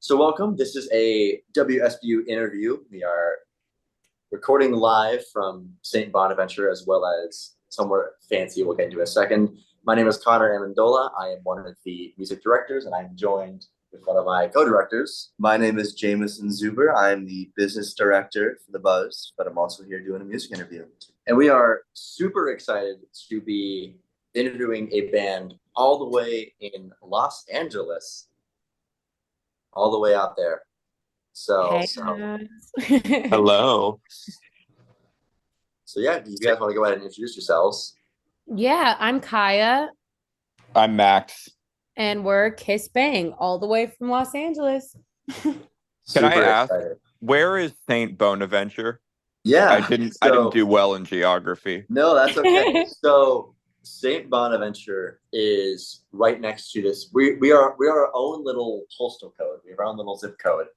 So welcome. This is a WSBU interview. We are recording live from St. Bonaventure as well as somewhere fancy we'll get into in a second. My name is Conor Amendola. I am one of the music directors and I'm joined with one of my co-directors. My name is Jameson Zuber. I'm the business director for the Buzz, but I'm also here doing a music interview. And we are super excited to be interviewing a band all the way in Los Angeles, all the way out there. Hey, Hello. So yeah, you guys want to go ahead and introduce yourselves? Yeah, I'm Kaya, I'm Max. and we're Kiss Bang all the way from Los Angeles. Can I ask, excited. where is Saint Bonaventure? Yeah, I didn't do well in geography. No, that's okay. So Saint Bonaventure is right next to this. We are our own little postal code. We have our own little zip code.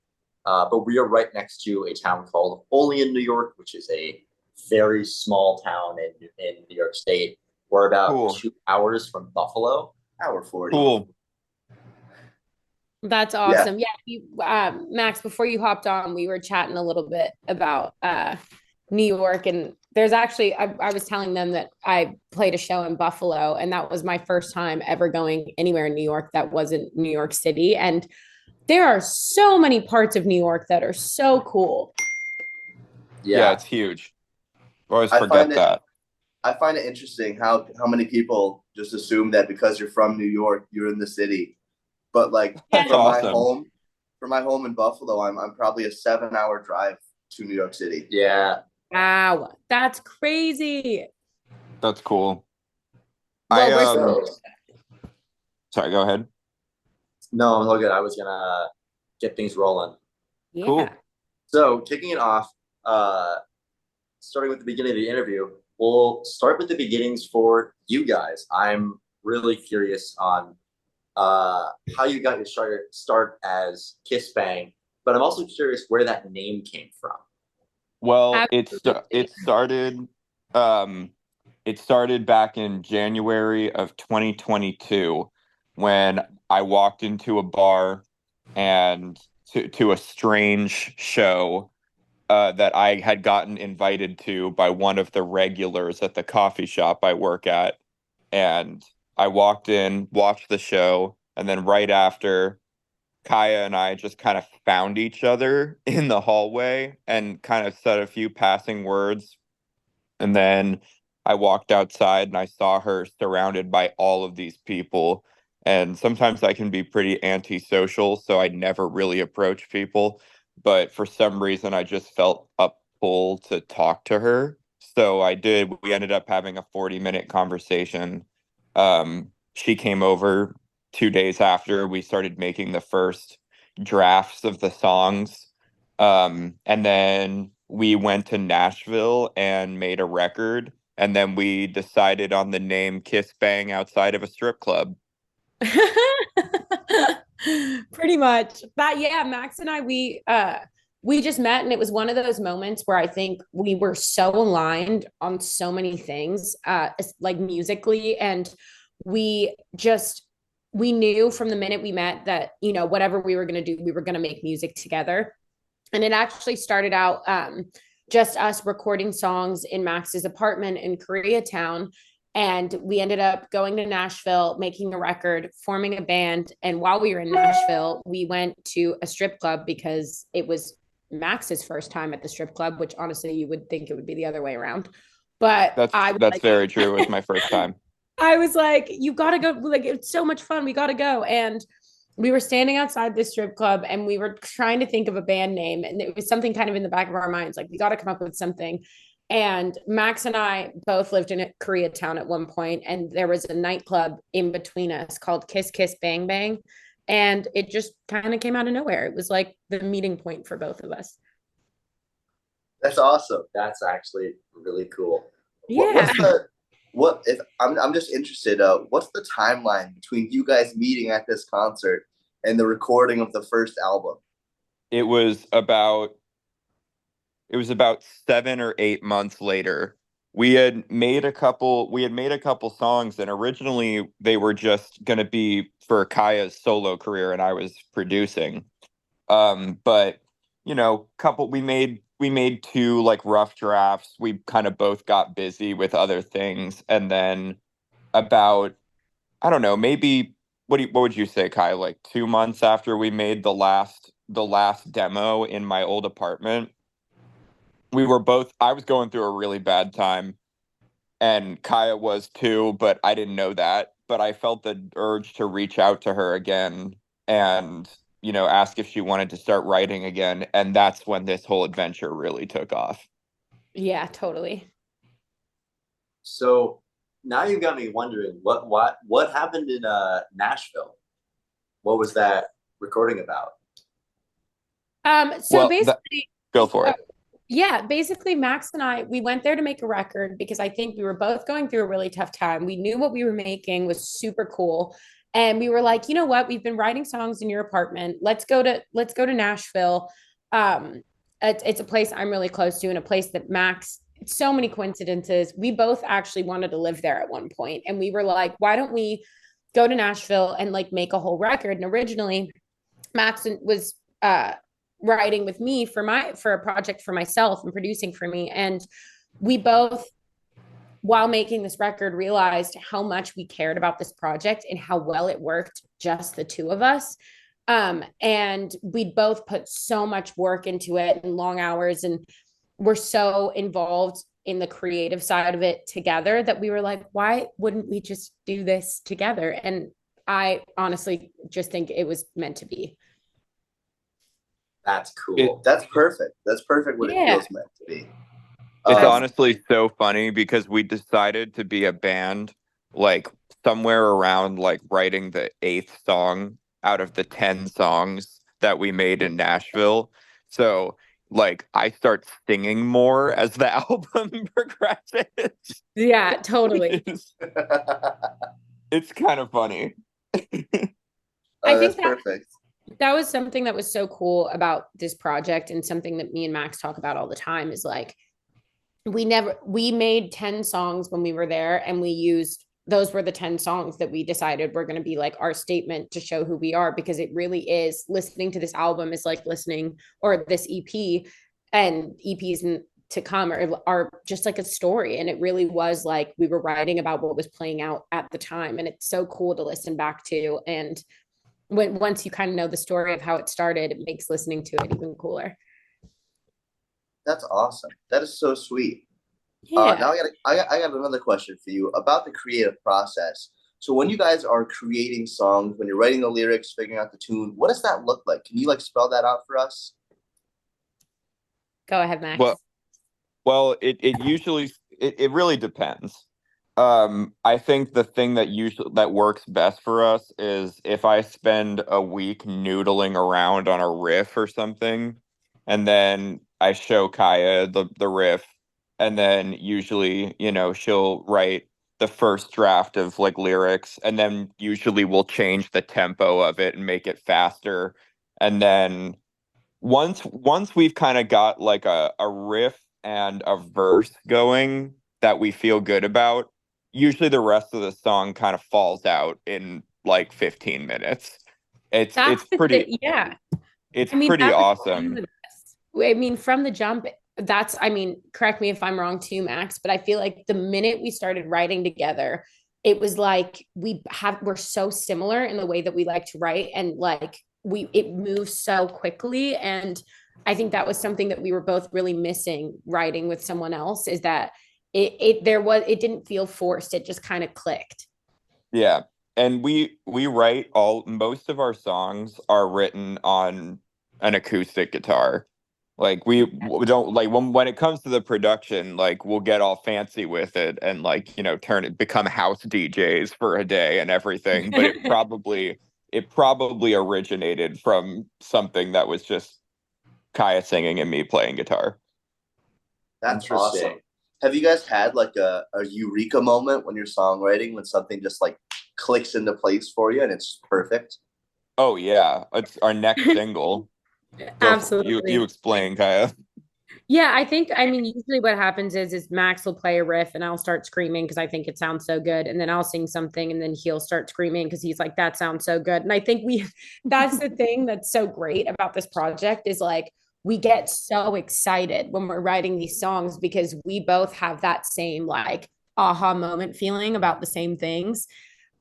But we are right next to a town called Only in New York, which is a very small town in New York State. We're about 2 hours from Buffalo. Hour 40. Cool. That's awesome. Yeah, Max, before you hopped on, we were chatting a little bit about New York, and there's actually I was telling them that I played a show in Buffalo, and that was my first time ever going anywhere in New York that wasn't New York City. And there are so many parts of New York that are so cool. Yeah, it's huge. I always forget that. I find it interesting how many people just assume that because you're from New York, you're in the city. But like That's awesome. From my home in Buffalo, I'm probably a 7-hour drive to New York City. Yeah. Wow, that's crazy. That's cool. Well, Sorry, go ahead. No, I'm all good. I was gonna get things rolling. Yeah. Cool. So kicking it off, starting with the beginning of the interview, we'll start with the beginnings for you guys. I'm really curious on how you got your start as Kiss Bang, but I'm also curious where that name came from. Well, it started back in January of 2022 when I walked into a bar and to a strange show that I had gotten invited to by one of the regulars at the coffee shop I work at. And I walked in, watched the show, and then right after, Kaya and I just kind of found each other in the hallway and kind of said a few passing words. And then I walked outside and I saw her surrounded by all of these people. And sometimes I can be pretty antisocial, so I never really approach people. But for some reason, I just felt a pull to talk to her. So I did. We ended up having a 40-minute conversation. She came over 2 days after we started making the first drafts of the songs. And then we went to Nashville and made a record. And then we decided on the name Kiss Bang outside of a strip club. Pretty much. But yeah, Max and I, we just met, and it was one of those moments where I think we were so aligned on so many things, like musically, and we knew from the minute we met that, whatever we were going to do, we were going to make music together. And it actually started out just us recording songs in Max's apartment in Koreatown. And we ended up going to Nashville, making a record, forming a band. And while we were in Nashville, we went to a strip club because it was Max's first time at the strip club, which honestly, you would think it would be the other way around. But that's very true. It was my first time. I was like, you got to go. Like, it's so much fun. We got to go. And we were standing outside this strip club and we were trying to think of a band name. And it was something kind of in the back of our minds. Like, we got to come up with something. And Max and I both lived in Koreatown at one point, and there was a nightclub in between us called Kiss Kiss Bang Bang. And it just kind of came out of nowhere. It was like the meeting point for both of us. That's awesome. That's actually really cool. Yeah. I'm just interested, what's the timeline between you guys meeting at this concert and the recording of the first album? It was about 7 or 8 months later. We had made a couple songs, and originally they were just going to be for Kaya's solo career and I was producing. But we made two like rough drafts. We kind of both got busy with other things, and then about, I don't know, maybe what would you say, Kai? Like 2 months after we made the last demo in my old apartment, I was going through a really bad time, and Kaya was too, but I didn't know that. But I felt the urge to reach out to her again and, ask if she wanted to start writing again. And that's when this whole adventure really took off. Yeah, totally. So now you got me wondering what happened in Nashville? What was that recording about? So Well, basically, go for it. yeah, basically Max and I, we went there to make a record because I think we were both going through a really tough time. We knew what we were making was super cool. And we were like, you know what? We've been writing songs in your apartment. Let's go to Nashville. It's a place I'm really close to and a place that Max, so many coincidences. We both actually wanted to live there at one point. And we were like, why don't we go to Nashville and like make a whole record? And originally Max was writing with me for a project for myself and producing for me, and we both, while making this record, realized how much we cared about this project and how well it worked just the two of us. And we both put so much work into it and long hours, and we're so involved in the creative side of it together that we were like, why wouldn't we just do this together? And I honestly just think it was meant to be. That's cool. That's perfect. That's perfect what it Yeah. feels meant to be. It's Um, honestly so funny because we decided to be a band like somewhere around like writing the eighth song out of the 10 songs that we made in Nashville. So like I start singing more as the album progresses. Yeah, totally. It's, it's kind of funny. I that's think that perfect. that was something that was so cool about this project, and something that me and Max talk about all the time is like we made 10 songs when we were there, and we used those were the 10 songs that we decided were going to be like our statement to show who we are, because it really is, listening to this album is like listening, or this EP and EPs to come are just like a story, and it really was like we were writing about what was playing out at the time, and it's so cool to listen back to. And once you kind of know the story of how it started, it makes listening to it even cooler. That's awesome. That is so sweet. Yeah. Now I got another question for you about the creative process. So when you guys are creating songs, when you're writing the lyrics, figuring out the tune, what does that look like? Can you like spell that out for us? Go ahead, Max. Well, it really depends. I think the thing that works best for us is if I spend a week noodling around on a riff or something, and then I show Kaya the riff, and then usually, she'll write the first draft of like lyrics, and then usually we'll change the tempo of it and make it faster. And then once we've kind of got like a riff and a verse going that we feel good about, usually the rest of the song kind of falls out in like 15 minutes. It's That's it's pretty yeah. it's I mean, pretty that was one of awesome. the best. I mean, from the jump, I mean, correct me if I'm wrong too, Max, but I feel like the minute we started writing together, it was like we're so similar in the way that we like to write, and like it moves so quickly. And I think that was something that we were both really missing writing with someone else, is that it didn't feel forced. It just kind of clicked. Yeah. And we write most of our songs are written on an acoustic guitar. Like we don't like when it comes to the production, like we'll get all fancy with it and like, become house DJs for a day and everything, but it probably originated from something that was just Kaya singing and me playing guitar. That's awesome. Have you guys had like a eureka moment when you're songwriting, when something just like clicks into place for you and it's perfect? Oh yeah, it's our next single. You Absolutely. explain, Kaya. Yeah, I mean, usually what happens is Max will play a riff and I'll start screaming because I think it sounds so good. And then I'll sing something and then he'll start screaming because he's like, that sounds so good. And I think that's the thing that's so great about this project is like, we get so excited when we're writing these songs because we both have that same like aha moment feeling about the same things.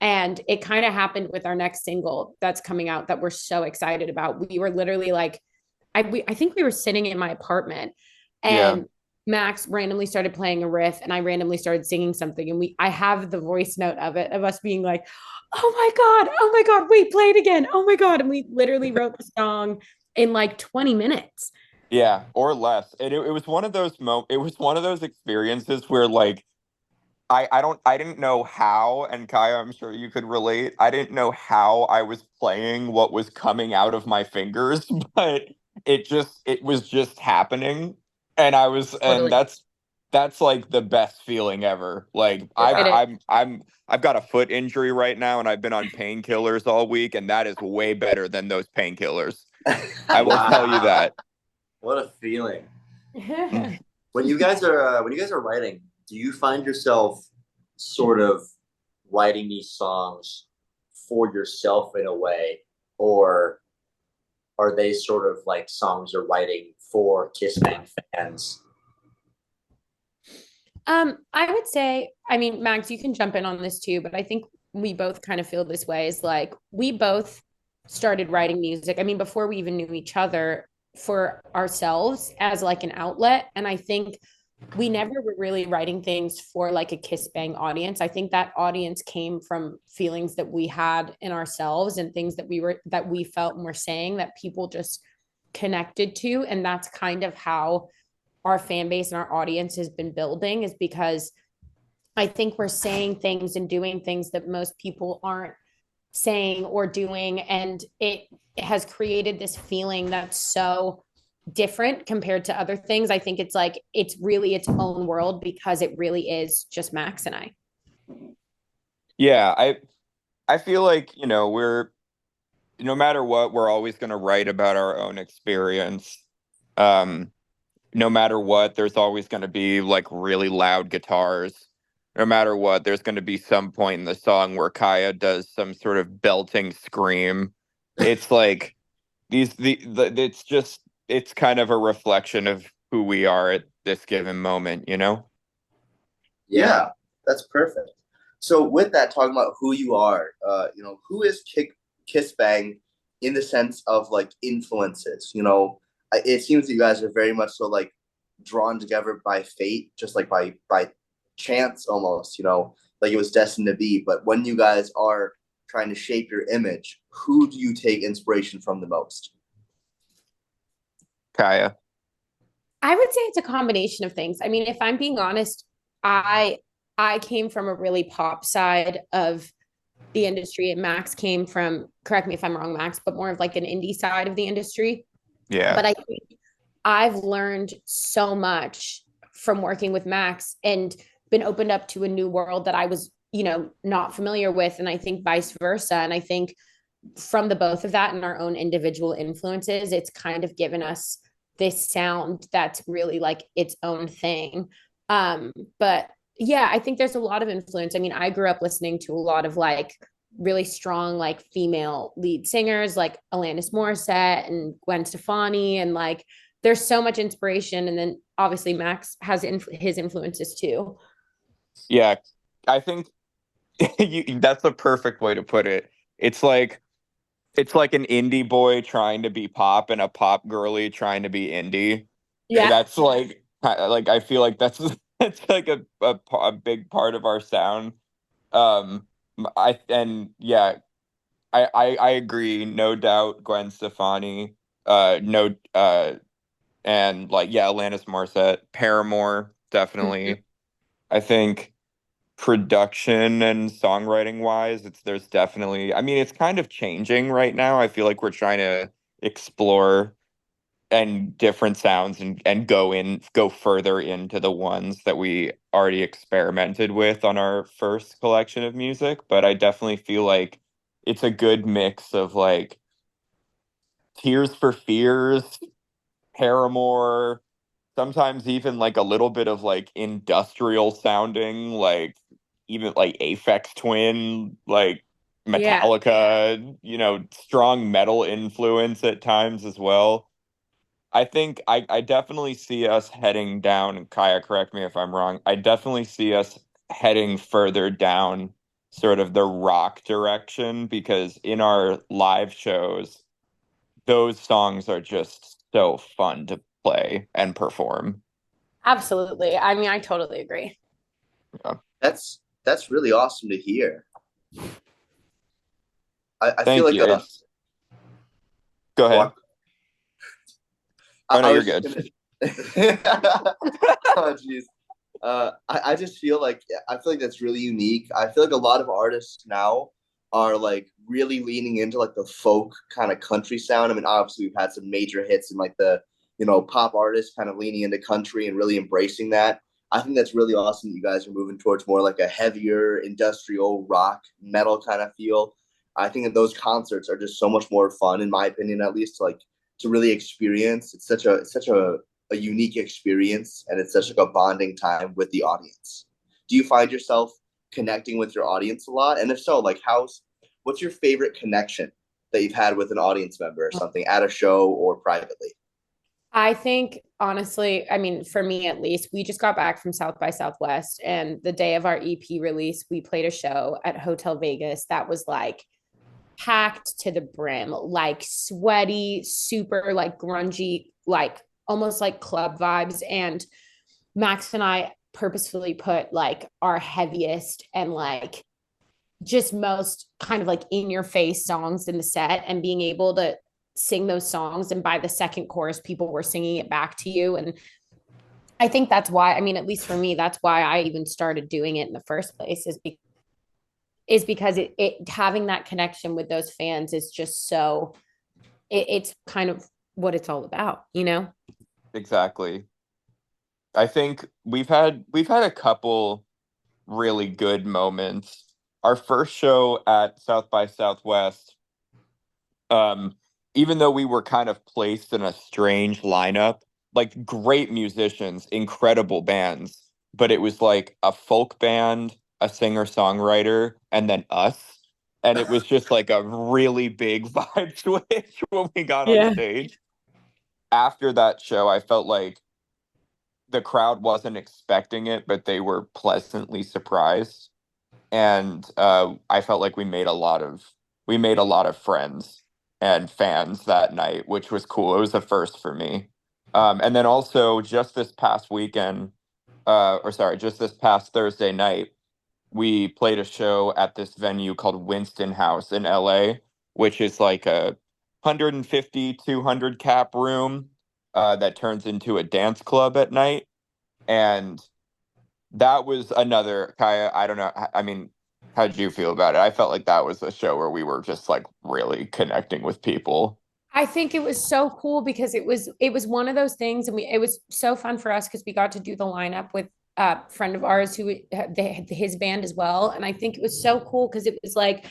And it kind of happened with our next single that's coming out that we're so excited about. We were literally like, I think we were sitting in my apartment Yeah. and Max randomly started playing a riff and I randomly started singing something. And I have the voice note of it, of us being like, oh my God, wait, play it again. Oh my God. And we literally wrote the song in like 20 minutes. Yeah, or less. And it was one of those it was one of those experiences where like I didn't know how, and Kaya, I'm sure you could relate. I didn't know how I was playing what was coming out of my fingers, but it was just happening. And Totally. that's like the best feeling ever. Like It is. I've got a foot injury right now and I've been on painkillers all week, and that is way better than those painkillers. I will tell you Wow, that. what a feeling. When you guys are writing, do you find yourself sort of writing these songs for yourself in a way, or are they sort of like songs you're writing for Kiss Bang fans? I would say, I mean, Max, you can jump in on this too, but I think we both kind of feel this way is like we both started writing music. I mean, before we even knew each other for ourselves as like an outlet. And I think we never were really writing things for like a Kiss Bang audience. I think that audience came from feelings that we had in ourselves and things that we felt and were saying that people just connected to. And that's kind of how our fan base and our audience has been building is because I think we're saying things and doing things that most people aren't saying or doing. And it has created this feeling that's so different compared to other things. I think it's like it's really its own world because it really is just Max and I. Yeah, I feel like, we're no matter what, we're always going to write about our own experience. Um, no matter what, there's always going to be like really loud guitars. No matter what, there's going to be some point in the song where Kaya does some sort of belting scream. It's like it's just it's kind of a reflection of who we are at this given moment, you know? Yeah, that's perfect. So with that, talking about who you are, who is Kiss Bang in the sense of like influences? It seems that you guys are very much so like drawn together by fate, just like by chance almost. Like it was destined to be. But when you guys are trying to shape your image, who do you take inspiration from the most? Kaya. I would say it's a combination of things. I mean, if I'm being honest, I I came from a really pop side of the industry and Max came from, correct me if I'm wrong, Max, but more of like an indie side of the industry. Yeah. But I think I've learned so much from working with Max and been opened up to a new world that I was, not familiar with. And I think vice versa. And I think from the both of that and our own individual influences, it's kind of given us this sound that's really like its own thing. But yeah, I think there's a lot of influence. I mean, I grew up listening to a lot of like really strong like female lead singers like Alanis Morissette and Gwen Stefani and like there's so much inspiration and then obviously Max has his influences too. Yeah. I think that's the perfect way to put it. It's like it's like an indie boy trying to be pop and a pop girly trying to be indie. Yeah. That's like I feel like that's that's like a big part of our sound. Um, I and yeah, I agree, no doubt. Gwen Stefani, no, and like yeah, Alanis Morissette, Paramore, Mhm. definitely. I think production and songwriting wise, there's definitely, I mean, it's kind of changing right now. I feel like we're trying to explore and different sounds and go further into the ones that we already experimented with on our first collection of music. But I definitely feel like it's a good mix of like Tears for Fears, Paramore, sometimes even like a little bit of like industrial sounding, like even like Aphex Twin, like Yeah, Metallica, strong metal influence at times as well. I think I definitely see us heading down, and Kaya, correct me if I'm wrong. I definitely see us heading further down sort of the rock direction because in our live shows, those songs are just so fun to play and perform. absolutely. I mean, I totally agree. Yeah. That's really awesome to hear. I feel Thank like you. Go oh, ahead. Oh no, I you're was just good. gonna oh jeez. I just feel like that's really unique. I feel like a lot of artists now are like really leaning into like the folk kind of country sound. I mean, obviously we've had some major hits and like the pop artists kind of leaning into country and really embracing that. I think that's really awesome that you guys are moving towards more like a heavier industrial rock metal kind of feel. I think that those concerts are just so much more fun, in my opinion, at least, like to really experience. It's such a unique experience, and it's such like a bonding time with the audience. Do you find yourself connecting with your audience a lot? And if so, like what's your favorite connection that you've had with an audience member or something at a show or privately? I think honestly, I mean, for me at least, we just got back from South by Southwest, and the day of our EP release, we played a show at Hotel Vegas that was like packed to the brim, like sweaty, super like grungy, like almost like club vibes. And Max and I purposefully put like our heaviest and like just most kind of like in your face songs in the set, and being able to sing those songs, and by the second chorus people were singing it back to you. And I think that's why, I mean, at least for me, that's why I even started doing it in the first place, is because it having that connection with those fans is just so it's kind of what it's all about, you know? Exactly. I think we've had a couple really good moments. Our first show at South by Southwest, um, even though we were kind of placed in a strange lineup, like great musicians, incredible bands, but it was like a folk band, a singer-songwriter, and then us. And it was just like a really big vibe switch when we got on Yeah. stage. After that show, I felt like the crowd wasn't expecting it, but they were pleasantly surprised. And I felt like we made a lot of friends and fans that night, which was cool. It was a first for me. And then also just this past weekend, or sorry, just this past Thursday night, we played a show at this venue called Winston House in LA, which is like a 150, 200 cap room that turns into a dance club at night. And that was another Kaya. I don't know. I mean, how did you feel about it? I felt like that was a show where we were just like really connecting with people. I think it was so cool because it was one of those things, and it was so fun for us because we got to do the lineup with a friend of ours who they had his band as well. And I think it was so cool because it was like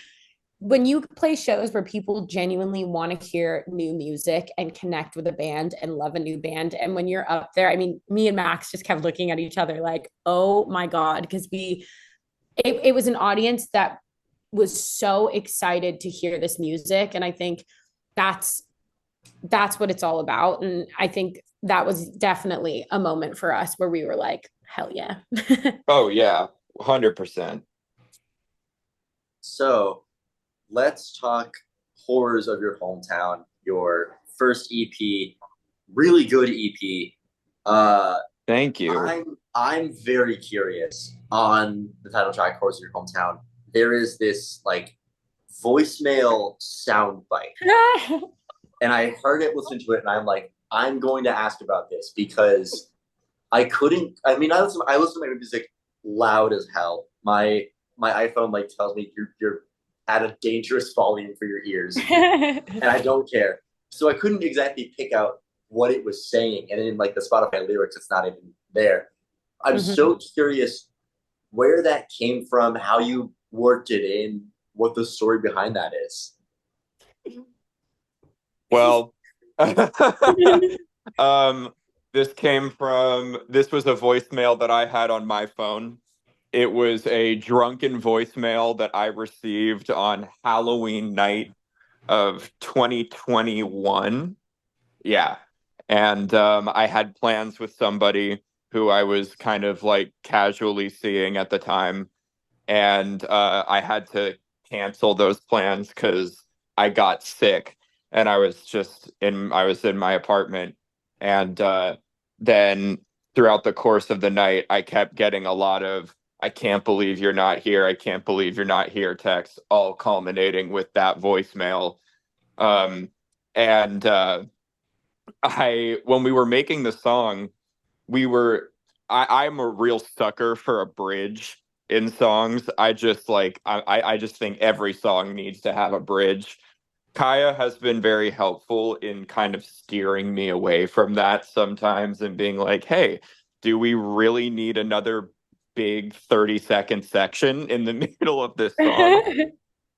when you play shows where people genuinely want to hear new music and connect with a band and love a new band. And when you're up there, I mean, me and Max just kept looking at each other like, oh my God, because it was an audience that was so excited to hear this music. And I think that's that's what it's all about. And I think that was definitely a moment for us where we were like, hell yeah. Oh yeah, 100%. So let's talk horrors of your hometown, your first EP, really good EP. Uh, Thank you. I'm very curious on the title track "Horrors of Your Hometown." There is this like voicemail sound bite, and I heard it, listened to it, and I'm like, I'm going to ask about this because I couldn't. I mean, I listen to my music loud as hell. My iPhone like tells me you're at a dangerous volume for your ears, and I don't care. So I couldn't exactly pick out what it was saying, and in like the Spotify lyrics, it's not even there. I'm so curious where that came from, how you worked it in, what the story behind that is. Well, um, This was a voicemail that I had on my phone. It was a drunken voicemail that I received on Halloween night of 2021. Yeah. And I had plans with somebody who I was kind of like casually seeing at the time. And I had to cancel those plans because I got sick and I was in my apartment. And then throughout the course of the night, I kept getting a lot of "I can't believe you're not here. I can't believe you're not here" texts, all culminating with that voicemail. And I when we were making the song, we were I'm a real sucker for a bridge in songs. I just think every song needs to have a bridge. Kaya has been very helpful in kind of steering me away from that sometimes and being like, "Hey, do we really need another big 30-second section in the middle of this song?"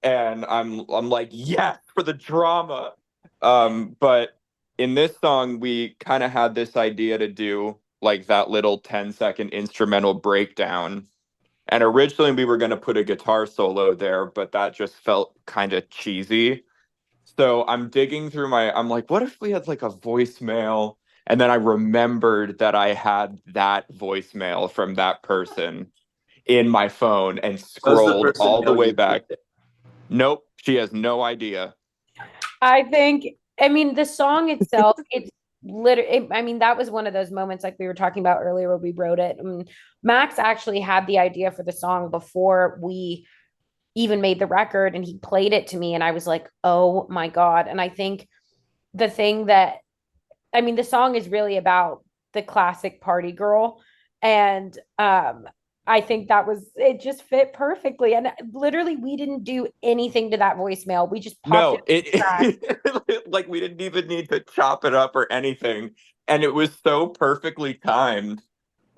And I'm like, "Yes, for the drama." But in this song, we kind of had this idea to do like that little 10-second instrumental breakdown. And originally we were going to put a guitar solo there, but that just felt kind of cheesy. So I'm like, what if we had like a voicemail? And then I remembered that I had that voicemail from that person in my phone and Does the scrolled person all the know way you back. did it? Nope, she has no idea. I think, I mean, the song itself, it's literally, I mean, that was one of those moments like we were talking about earlier where we wrote it. I mean, Max actually had the idea for the song before we even made the record, and he played it to me, and I was like, oh my God. And I think the thing that, I mean, the song is really about the classic party girl. And I think that was it just fit perfectly. And literally we didn't do anything to that voicemail. We just popped it No, in the track. like we didn't even need to chop it up or anything. And it was so perfectly timed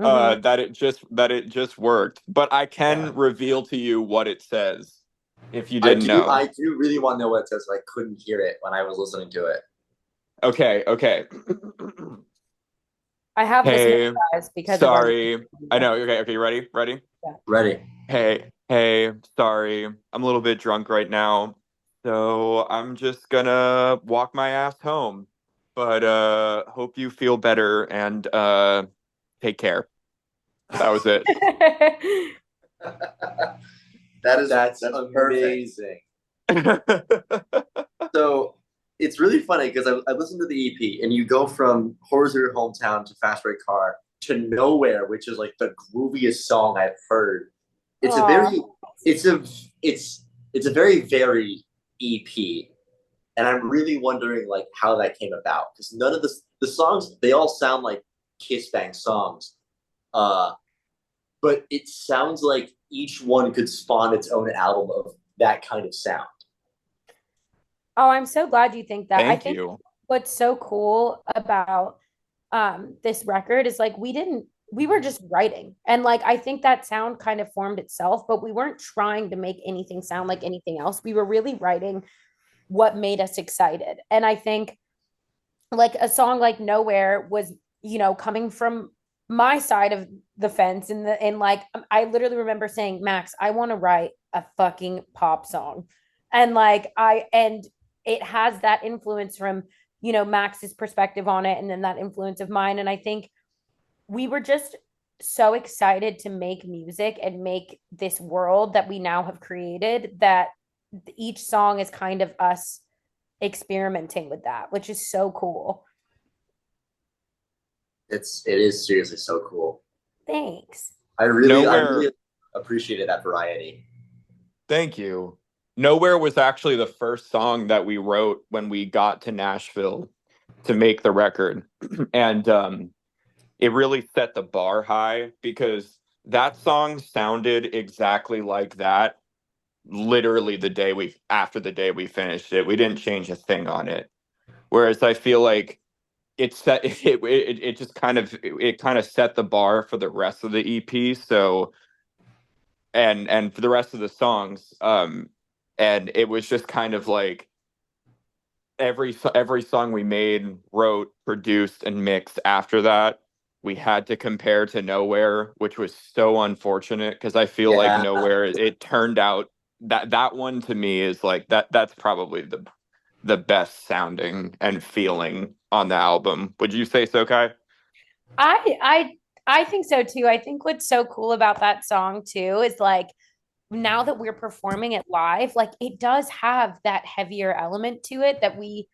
Mhm. that it just worked. But I Yeah. can reveal to you what it says if you I didn't do. know. I do really want to know what it says. I couldn't hear it when I was listening to it. Okay, okay. I have this Hey, memorized because of our sorry. I know. Okay, okay, you ready? Ready? yeah. Ready? Hey, sorry. I'm a little bit drunk right now. So I'm just gonna walk my ass home. But hope you feel better and take care. That was it. That's that's perfect. amazing. So it's really funny because I listened to the EP and you go from Horrors of Your Hometown to Fast Red Car to Nowhere, which is like the grooviest song I've heard. It's a Aw. very it's a it's a very varied EP. And I'm really wondering like how that came about because none of the songs they all sound like Kiss Bang songs. Uh but it sounds like each one could spawn its own album of that kind of sound. Oh, I'm so glad you think that. I Thank think you. what's so cool about this record is like we were just writing. And like I think that sound kind of formed itself, but we weren't trying to make anything sound like anything else. We were really writing what made us excited. And I think like a song like Nowhere was, coming from my side of the fence and like I literally remember saying, Max, I want to write a fucking pop song. And like and it has that influence from, Max's perspective on it and then that influence of mine. And I think we were just so excited to make music and make this world that we now have created that each song is kind of us experimenting with that, which is so cool. It is seriously so cool. Thanks. I Nowhere. really appreciated that variety. Thank you. Nowhere was actually the first song that we wrote when we got to Nashville to make the record. And it really set the bar high because that song sounded exactly like that literally the day we finished it. We didn't change a thing on it. Whereas I feel like it just it kind of set the bar for the rest of the EP. So and for the rest of the songs, and it was just kind of like every song we made, wrote, produced, and mixed after that, we had to compare to Nowhere, which was so unfortunate because I feel like Yeah. Nowhere, it turned out that one to me is like that's probably the best sounding and feeling on the album. Would you say so, Kai? I I I think so too. I think what's so cool about that song too is like now that we're performing it live, like it does have that heavier element to it that we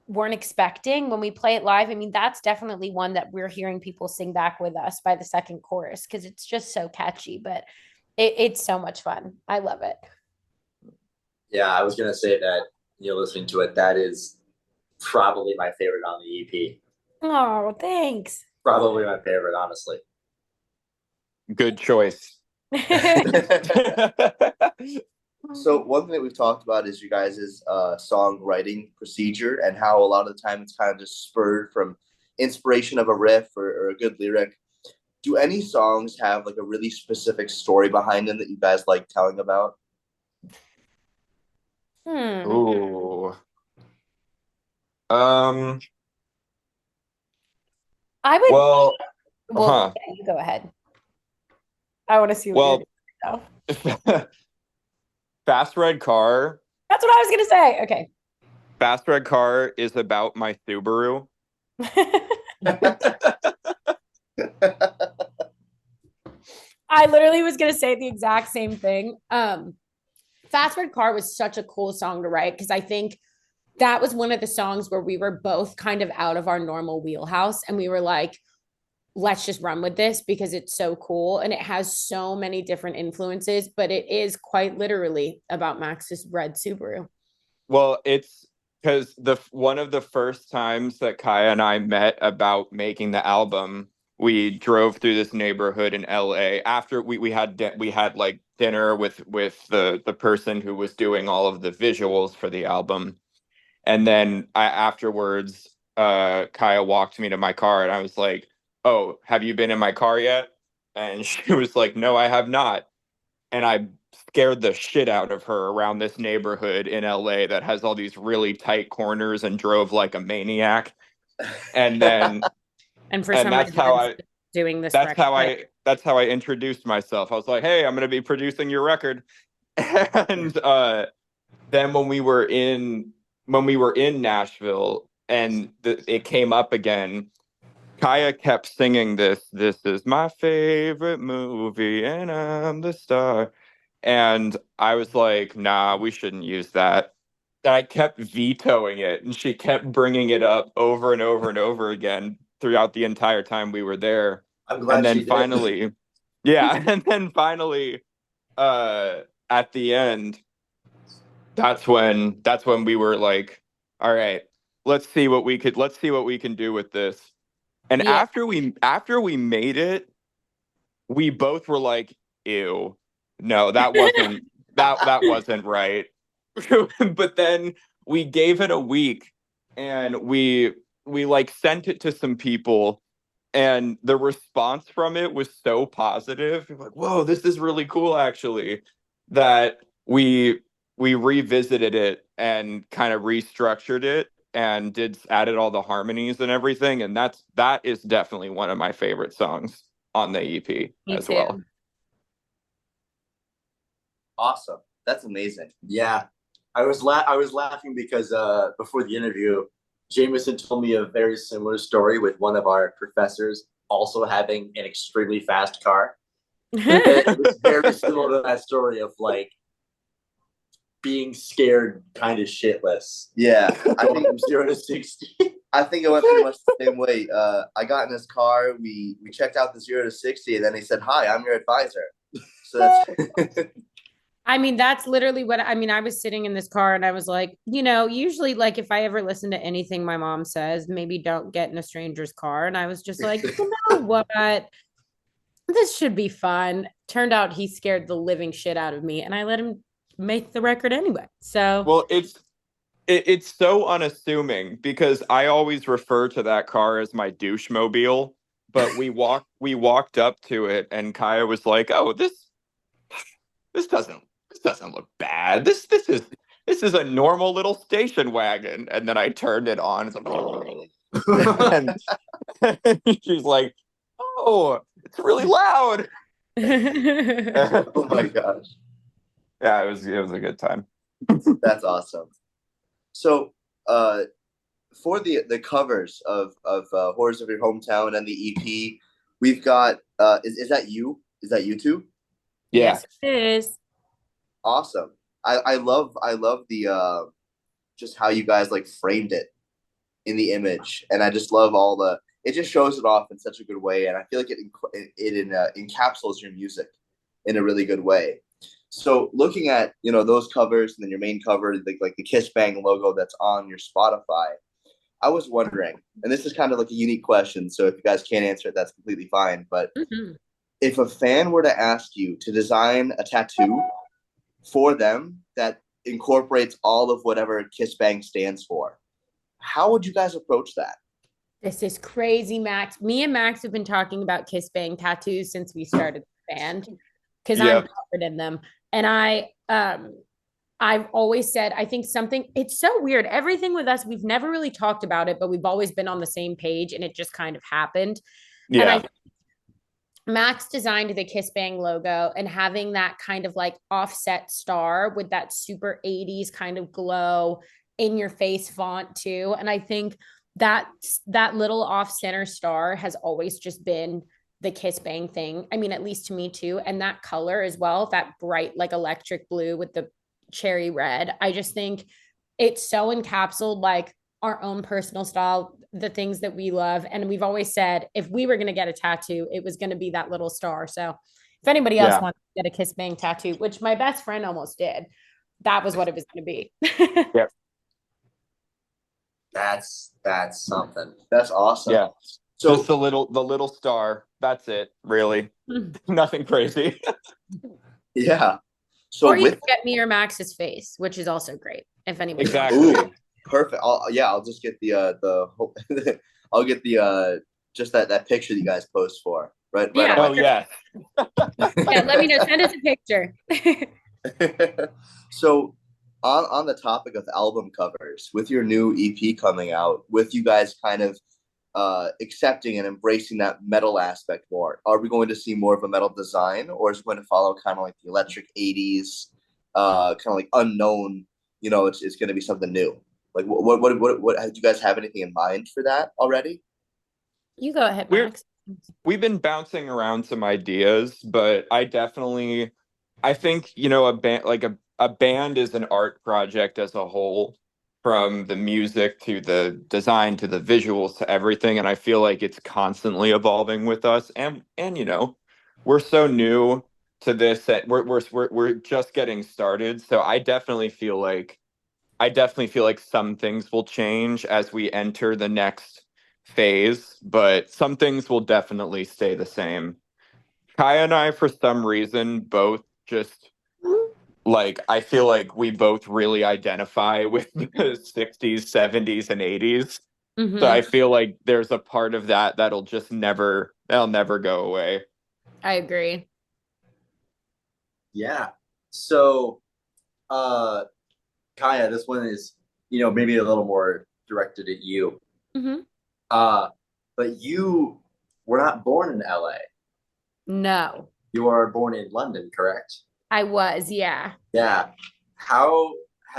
weren't expecting when we play it live. I mean, that's definitely one that we're hearing people sing back with us by the second chorus because it's just so catchy, but it's so much fun. I love it. Yeah, I was gonna say that, listening to it, that is probably my favorite on the EP. Oh, thanks. Probably my favorite, honestly. Good choice. So one thing that we've talked about is you guys' songwriting procedure and how a lot of the time it's kind of just spurred from inspiration of a riff or a good lyric. Do any songs have like a really specific story behind them that you guys like telling about? Ooh. Um. I would, Well. well, yeah, you go ahead. I want to see what Well. you're doing. Fast Red Car. That's what I was gonna say. Okay. Fast Red Car is about my Subaru. I literally was gonna say the exact same thing. Fast Red Car was such a cool song to write because I think that was one of the songs where we were both kind of out of our normal wheelhouse and we were like, let's just run with this because it's so cool and it has so many different influences, but it is quite literally about Max's red Subaru. Well, it's because the one of the first times that Kaya and I met about making the album, we drove through this neighborhood in LA after we had like dinner with the person who was doing all of the visuals for the album. And then afterwards, Kaya walked me to my car and I was like, "Oh, have you been in my car yet?" And she was like, "No, I have not." And I scared the shit out of her around this neighborhood in LA that has all these really tight corners and drove like a maniac. And then And for and some that's reason, how I'm I doing this that's record. how I that's how I introduced myself. I was like, "Hey, I'm going to be producing your record." And then when we were in Nashville and it came up again, Kaya kept singing this is my favorite movie and I'm the star. And I was like, nah, we shouldn't use that. And I kept vetoing it, and she kept bringing it up over and over and over again throughout the entire time we were there. I'm And glad then she did. finally, yeah, and then finally, uh, at the end, that's when we were like, all right, let's see what we can do with this. And Yeah. after we made it, we both were like, ew, no, that wasn't right. But then we gave it a week and we like sent it to some people and the response from it was so positive. Like, whoa, this is really cool actually, that we revisited it and kind of restructured it and added all the harmonies and everything. And that is definitely one of my favorite songs on the EP Me as too. well. Awesome. That's amazing. Yeah, I was laughing because before the interview, Jameson told me a very similar story with one of our professors also having an extremely fast car. It was very similar to that story of like being scared kind of shitless. Yeah, I Going think from 0 to 60. I think it went pretty much the same way. I got in his car. We checked out the 0 to 60, and then he said, "Hi, I'm your advisor." So that's I mean, that's literally what I mean. I was sitting in this car and I was like, usually, like, if I ever listen to anything my mom says, maybe don't get in a stranger's car. And I was just like, you know what? This should be fun. Turned out he scared the living shit out of me and I let him make the record anyway. So, Well, it's so unassuming because I always refer to that car as my douche mobile. But we walked up to it and Kaya was like, "Oh, this doesn't look bad. This is this is a normal little station wagon. And then I turned it on. It's like, and she's like, oh, it's really loud. Oh my gosh, Yeah, it was a good time. that's awesome. So, for the covers of Horrors of Your Hometown and the EP, we've got is that you? Is that you two? Yeah. Yes, it is. Awesome. I love the just how you guys like framed it in the image, and I just love all the it just shows it off in such a good way, and I feel like it encapsulates your music in a really good way. So looking at those covers and then your main cover, like the Kiss Bang logo that's on your Spotify, I was wondering, and this is kind of like a unique question, so if you guys can't answer it, that's completely fine. But Mm-hmm. if a fan were to ask you to design a tattoo for them that incorporates all of whatever Kiss Bang stands for, how would you guys approach that? This is crazy, Max. Me and Max have been talking about Kiss Bang tattoos since we started the band because I'm Yep. covered in them. And I've always said, I think something, it's so weird. Everything with us, we've never really talked about it, but we've always been on the same page and it just kind of happened. And Yeah. Max designed the Kiss Bang logo and having that kind of like offset star with that super 80s kind of glow in your face font too. And I think that little off center star has always just been the Kiss Bang thing. I mean, at least to me too. And that color as well, that bright like electric blue with the cherry red. I just think it's so encapsulated like our own personal style, the things that we love. And we've always said if we were going to get a tattoo, it was going to be that little star. So if anybody else Yeah. wants to get a Kiss Bang tattoo, which my best friend almost did, that was what it was going to be. Yep. That's something. That's awesome. Yeah. So Just the little star. That's it, really. Nothing crazy. yeah. So Or you with can get me or Max's face, which is also great. If anybody Exactly. wants. ooh, perfect. I'll just get I'll get the just that picture that you guys post for right Yeah. on Oh yeah. Yeah, let me know. Send us a picture. my So on the topic of album covers, with your new EP coming out, with you guys kind of accepting and embracing that metal aspect more, are we going to see more of a metal design, or is it going to follow kind of like the electric 80s, kind of like unknown, it's going to be something new? Like what do you guys have anything in mind for that already? You go ahead, We're Max. we've been bouncing around some ideas, but I think, a band like a band is an art project as a whole, from the music to the design to the visuals to everything. And I feel like it's constantly evolving with us. And we're so new to this that we're just getting started. So I definitely feel like some things will change as we enter the next phase, but some things will definitely stay the same. Kaya and I, for some reason, both just like, I feel like we both really identify with the 60s, 70s, and 80s. So I Mm-hmm. feel like there's a part of that that'll never go away. I agree. Yeah. So, Kaya, this one is, maybe a little more directed at you. Mm-hmm. Uh, but you were not born in LA. No, You are born in London, correct? I was. Yeah. Yeah.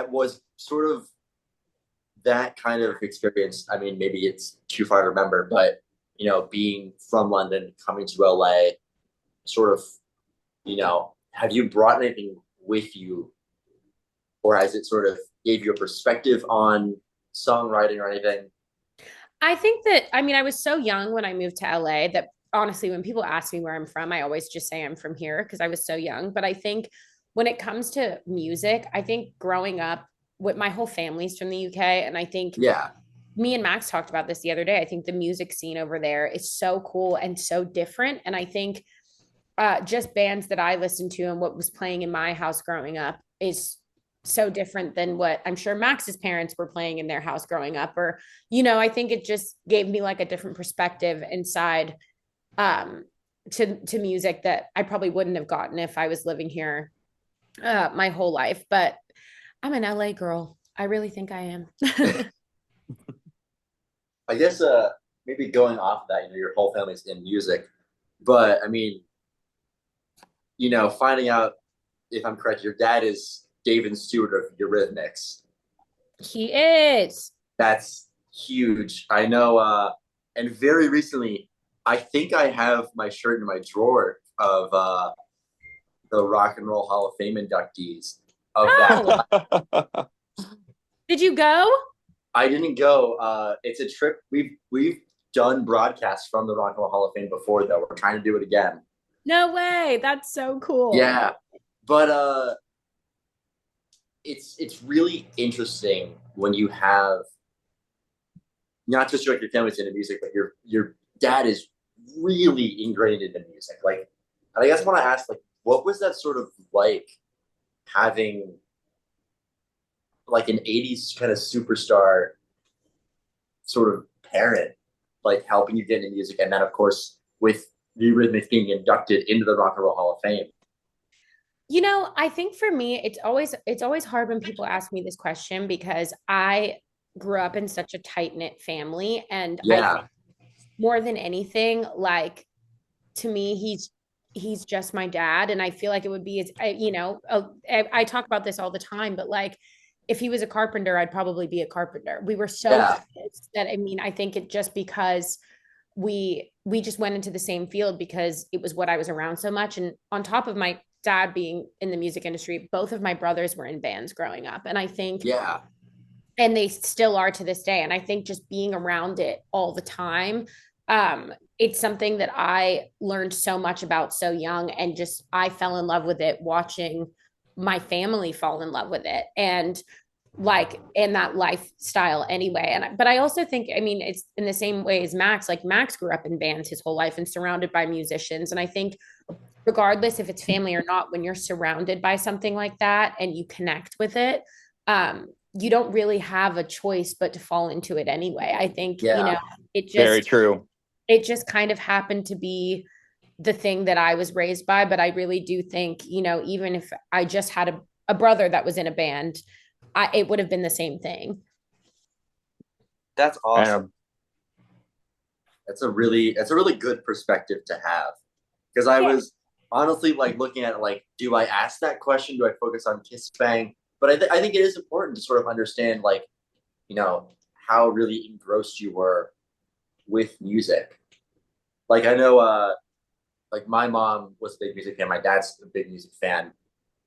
Was sort of that kind of experience? I mean, maybe it's too far to remember, but being from London, coming to LA, sort of, have you brought anything with you, or has it sort of gave you a perspective on songwriting or anything? I think that, I mean, I was so young when I moved to LA that honestly, when people ask me where I'm from, I always just say I'm from here because I was so young. But I think when it comes to music, I think growing up with my whole family's from the UK. And I think Yeah. me and Max talked about this the other day. I think the music scene over there is so cool and so different. And I think just bands that I listened to and what was playing in my house growing up is so different than what I'm sure Max's parents were playing in their house growing up. Or, I think it just gave me like a different perspective inside um to music that I probably wouldn't have gotten if I was living here my whole life. But I'm an LA girl. I really think I am. I guess maybe going off of that, your whole family's in music, but I mean, finding out if I'm correct, your dad is David Stewart of Eurythmics. He is. That's huge. I know. And very recently, I think I have my shirt in my drawer of the Rock and Roll Hall of Fame inductees of that. Oh, did you go? I didn't go. It's a trip. We've done broadcasts from the Rock and Roll Hall of Fame before, though. We're trying to do it again. No way. That's so cool. Yeah, but it's really interesting when you have not just like your family's into music, but your dad is really ingrained into music. Like, and I guess I want to ask, like, what was that sort of like having like an '80s kind of superstar sort of parent, like helping you get into music, and then of course with the Eurythmics being inducted into the Rock and Roll Hall of Fame. I think for me, it's always hard when people ask me this question because I grew up in such a tight-knit family, and I think Yeah, more than anything, like to me, he's just my dad, and I feel like it would be, I talk about this all the time, but like if he was a carpenter, I'd probably be a carpenter. We were so yeah, close that I mean, I think it just because we just went into the same field because it was what I was around so much. And on top of my dad being in the music industry, both of my brothers were in bands growing up. And I think, yeah, and they still are to this day. And I think just being around it all the time, it's something that I learned so much about so young. And just I fell in love with it watching my family fall in love with it. And like in that lifestyle anyway. And but I also think, I mean, it's in the same way as Max. Like Max grew up in bands his whole life and surrounded by musicians. And I think regardless if it's family or not, when you're surrounded by something like that and you connect with it, you don't really have a choice but to fall into it anyway. I think, yeah, it Very just true. it just kind of happened to be the thing that I was raised by. But I really do think, even if I just had a brother that was in a band, it would have been the same thing. That's awesome. And that's a really good perspective to have, because I Yeah, was honestly like looking at it like, do I ask that question? Do I focus on Kiss Bang? But I think it is important to sort of understand like, you know, how really engrossed you were with music. Like I know like my mom was a big music fan, my dad's a big music fan.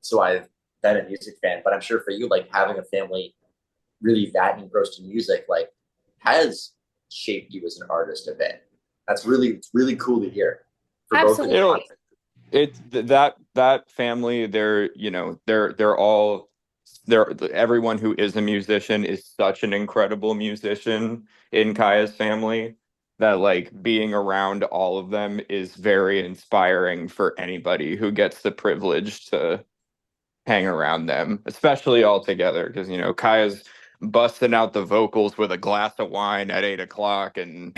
So I've been a music fan, but I'm sure for you, like having a family really that engrossed in music, like has shaped you as an artist a bit. It's really cool to hear for both of absolutely. you. it'll it's that family, they're all they're everyone who is a musician is such an incredible musician in Kaya's family that like being around all of them is very inspiring for anybody who gets the privilege to hang around them, especially all together, because Kaya's busting out the vocals with a glass of wine at 8 o'clock, and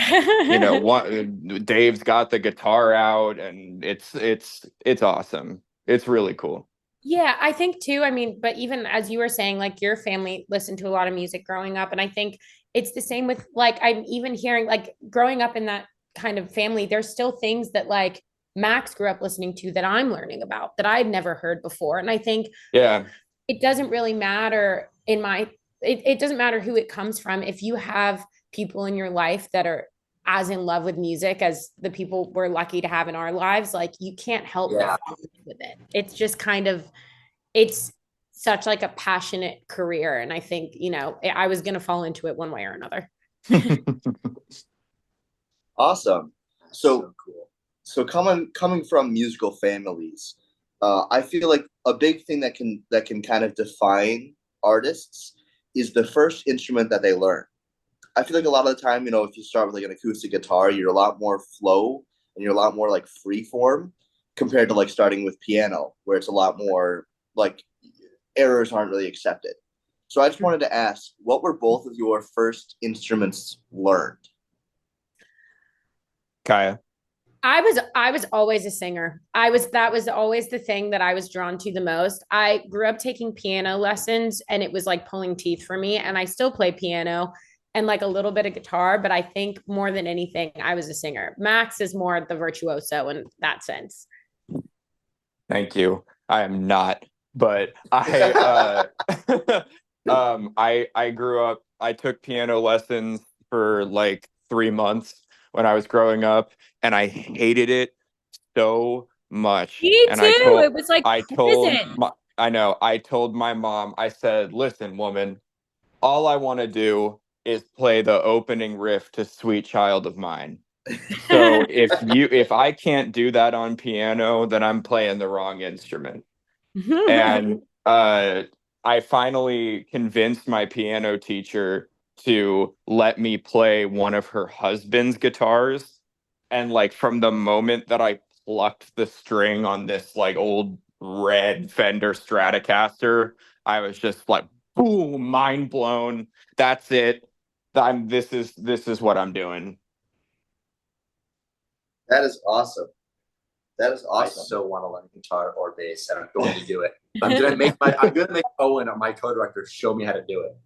Dave's got the guitar out, and it's awesome. It's really cool. Yeah, I think too. I mean, but even as you were saying, like your family listened to a lot of music growing up. And I think it's the same with like, I'm even hearing like growing up in that kind of family, there's still things that like Max grew up listening to that I'm learning about that I'd never heard before. And I think Yeah, it doesn't really matter it doesn't matter who it comes from. If you have people in your life that are as in love with music as the people we're lucky to have in our lives, like you can't help but Yeah, fall in love with it. It's just kind of it's such like a passionate career. And I think, I was gonna fall into it one way or another. Awesome. that's So so cool. so coming from musical families, I feel like a big thing that can kind of define artists is the first instrument that they learn. I feel like a lot of the time, if you start with like an acoustic guitar, you're a lot more flow and you're a lot more like free form compared to like starting with piano, where it's a lot more like errors aren't really accepted. So I just wanted to ask, what were both of your first instruments learned? Kaya. I was always a singer. That was always the thing that I was drawn to the most. I grew up taking piano lessons and it was like pulling teeth for me, and I still play piano and like a little bit of guitar, but I think more than anything I was a singer. Max is more the virtuoso in that sense. Thank you. I am not, but I grew up, I took piano lessons for like 3 months when I was growing up, and I hated it so much. Me And too. It was like prison. I told my mom, I said, listen, woman, all I want to do is play the opening riff to Sweet Child of Mine. So if I can't do that on piano, then I'm playing the wrong instrument. And I finally convinced my piano teacher to let me play one of her husband's guitars. And like from the moment that I plucked the string on this like old red Fender Stratocaster, I was just like, boom, mind blown. That's it. This is what I'm doing. That is awesome. That is I awesome. so want to learn guitar or bass, and I'm going to do it. I'm gonna make Owen, my co-director, show me how to do it.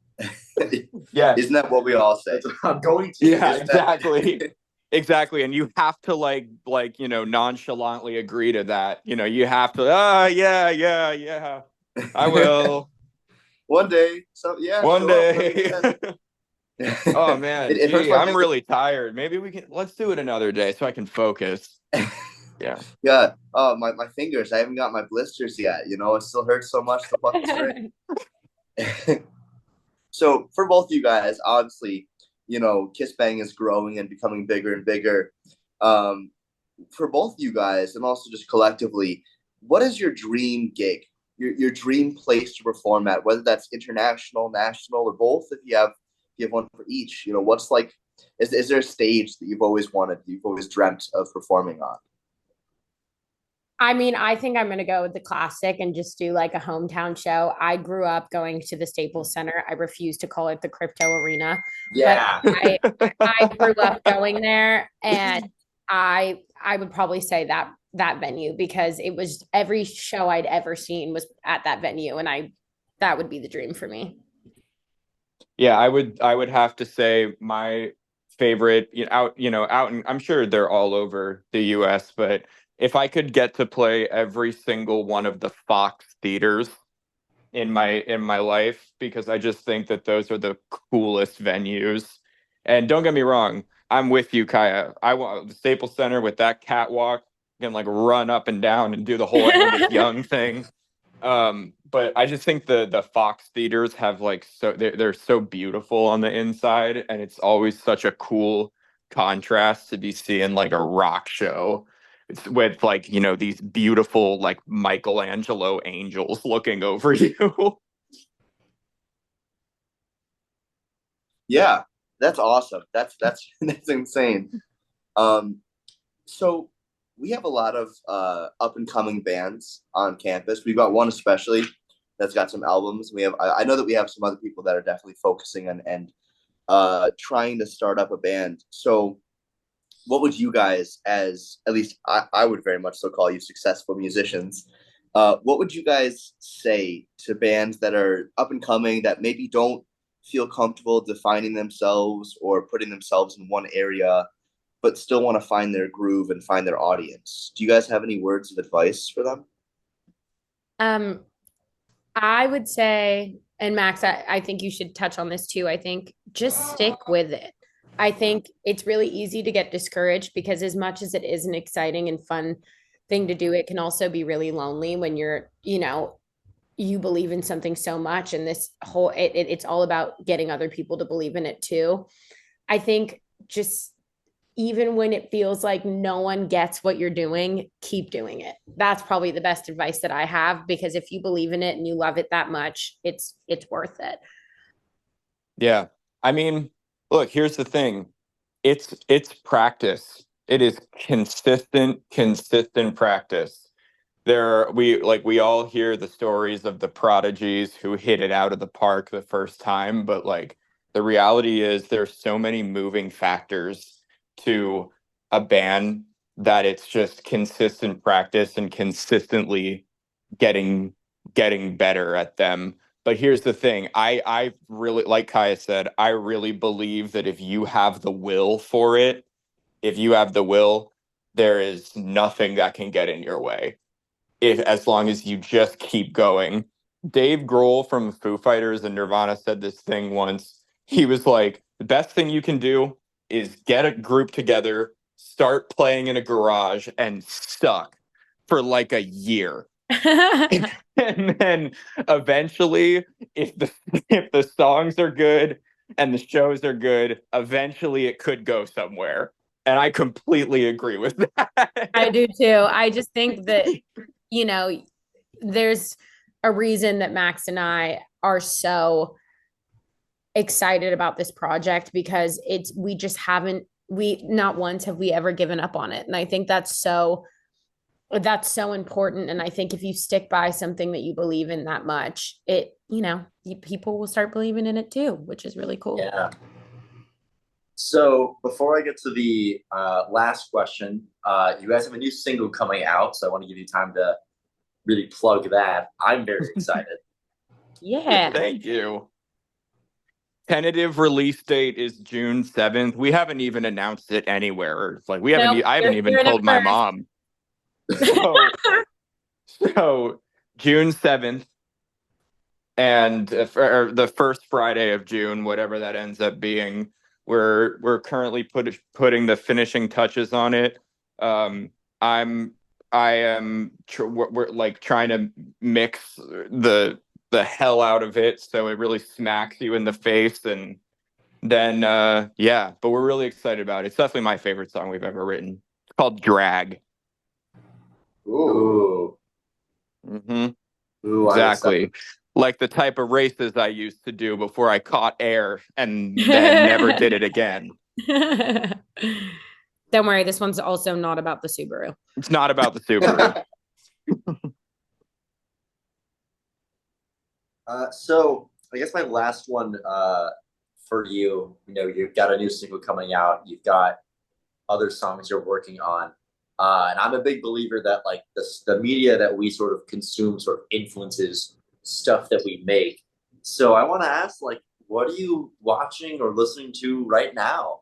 Yeah. Isn't that what we all say? I'm going to. Yeah, exactly. Exactly. And you have to nonchalantly agree to that. You have to, yeah, I will. One day. So yeah, One show up whenever you day. can. Oh man, It hurts gee, my I'm finger. really tired. Maybe let's do it another day so I can focus. Yeah. Yeah. Oh, my fingers. I haven't got my blisters yet. It still hurts so much to pluck the string. So for both you guys, obviously, Kiss Bang is growing and becoming bigger and bigger. Um, for both you guys, and also just collectively, what is your dream gig? Your dream place to perform at, whether that's international, national, or both. If you have one for each, what's like. Is there a stage that you've always wanted, you've always dreamt of performing on? I mean, I think I'm going to go with the classic and just do like a hometown show. I grew up going to the Staples Center. I refuse to call it the Crypto Arena, but Yeah. I grew up going there, and I would probably say that venue because it was every show I'd ever seen was at that venue, and that would be the dream for me. Yeah, I would have to say my favorite, out and I'm sure they're all over the US, but if I could get to play every single one of the Fox theaters in my life, because I just think that those are the coolest venues. And don't get me wrong, I'm with you, Kaya. I want the Staples Center with that catwalk, can like run up and down and do the whole Angus Young thing. But I just think the Fox theaters have like they're so beautiful on the inside, and it's always such a cool contrast to be seeing like a rock show with like these beautiful like Michelangelo angels looking over you. Yeah, that's awesome. That's insane. Um, so we have a lot of up and coming bands on campus. We've got one especially that's got some albums. I know that we have some other people that are definitely focusing on and trying to start up a band. So what would you guys, as at least I would very much so call you successful musicians, what would you guys say to bands that are up and coming that maybe don't feel comfortable defining themselves or putting themselves in one area, but still want to find their groove and find their audience? Do you guys have any words of advice for them? Um, I would say, and Max, I think you should touch on this too. I think just stick with it. I think it's really easy to get discouraged because as much as it is an exciting and fun thing to do, it can also be really lonely when you believe in something so much, and this whole it's all about getting other people to believe in it too. I think just even when it feels like no one gets what you're doing, keep doing it. That's probably the best advice that I have, because if you believe in it and you love it that much, it's worth it. Yeah. I mean, look, here's the thing. It's practice. It is consistent practice. We all hear the stories of the prodigies who hit it out of the park the first time, but like the reality is there's so many moving factors to a band that it's just consistent practice and consistently getting better at them. But here's the thing. I really, like Kaya said, I really believe that if you have the will for it, if you have the will, there is nothing that can get in your way. If as long as you just keep going. Dave Grohl from Foo Fighters and Nirvana said this thing once. He was like, the best thing you can do is get a group together, start playing in a garage, and suck for like a year. And then eventually, if the songs are good and the shows are good, eventually it could go somewhere. And I completely agree with that. I do too. I just think that, there's a reason that Max and I are so excited about this project, because we just haven't, not once have we ever given up on it. And I think that's so important. And I think if you stick by something that you believe in that much, people will start believing in it too, which is really cool. Yeah. So before I get to the last question, you guys have a new single coming out, so I want to give you time to really plug that. I'm very excited. Yeah. Thank you. Tentative release date is June 7th. We haven't even announced it anywhere. It's like I haven't even told my mom. So June 7th, and for the first Friday of June, whatever that ends up being, we're currently putting the finishing touches on it. We're like trying to mix the hell out of it so it really smacks you in the face, and then but we're really excited about it. It's definitely my favorite song we've ever written. It's called Drag. Ooh. Mm-hmm. Ooh, Exactly. Like the type of races I used to do before I caught air and then never did it again. Don't worry, this one's also not about the Subaru. It's not about the Subaru. So I guess my last one for you, you've got a new single coming out. You've got other songs you're working on. And I'm a big believer that like the media that we sort of consume sort of influences stuff that we make. So I want to ask, like, what are you watching or listening to right now?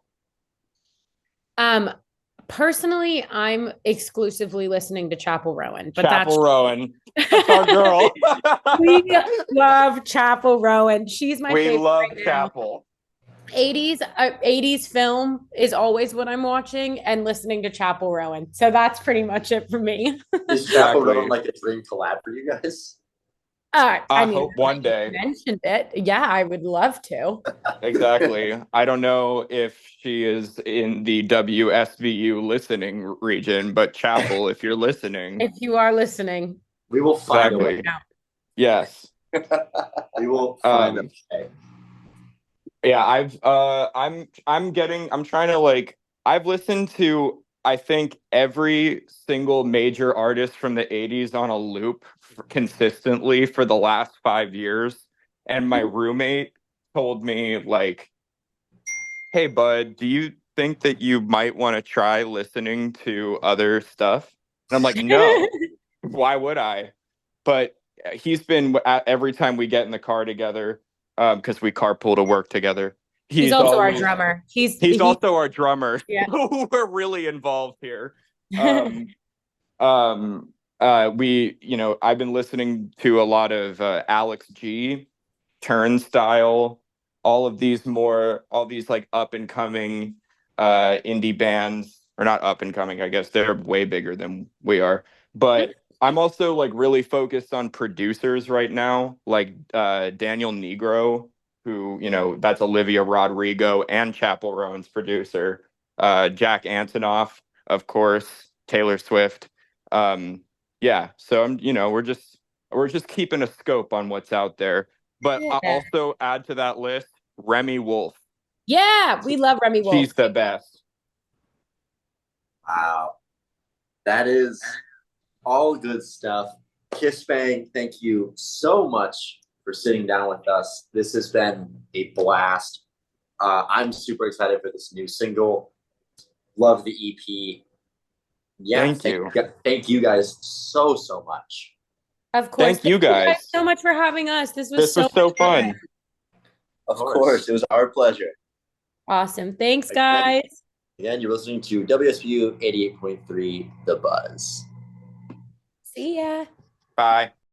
Personally, I'm exclusively listening to Chapel Rowan. But Chapel Rowan. That's our girl. We love Chapel Rowan. She's my favorite. We love right Chapel. 80s film is always what I'm watching, and listening to Chapel Rowan. So that's pretty much it for me. Is Chapel Rowan like a dream collab for you guys? I mean, hope one day. Mentioned it. Yeah, I would love to. Exactly. I don't know if she is in the WSBU listening region, but Chapel, if you're listening. If you are listening. We will find a way. Yes. We will find a way. Yeah, I'm trying to like, I've listened to, I think, every single major artist from the 80s on a loop consistently for the last 5 years. And my roommate told me, like, hey, bud, do you think that you might want to try listening to other stuff? And I'm like, no, why would I? But he's been, every time we get in the car together, because we carpool to work together. He's also our drummer. He's also our drummer. Yeah. We're really involved here. I've been listening to a lot of Alex G, Turnstile, all these like up and coming indie bands, or not up and coming, I guess they're way bigger than we are. But I'm also like really focused on producers right now, like Daniel Negro, who, that's Olivia Rodrigo and Chapel Rowan's producer. Jack Antonoff, of course, Taylor Swift. So we're just keeping a scope on what's out there. But I'll also add to that list Remy Wolf. Yeah, we love Remy Wolf. She's the best. Wow. That is all good stuff. Kiss Bang, thank you so much for sitting down with us. This has been a blast. I'm super excited for this new single. Love the EP. Yeah, thank you guys so much. Of course. Thank you guys. So much for having us. This was so much fun. Of course, it was our pleasure. Awesome. Thanks, guys. Again, you're listening to WSBU 88.3 The Buzz. See ya. Bye.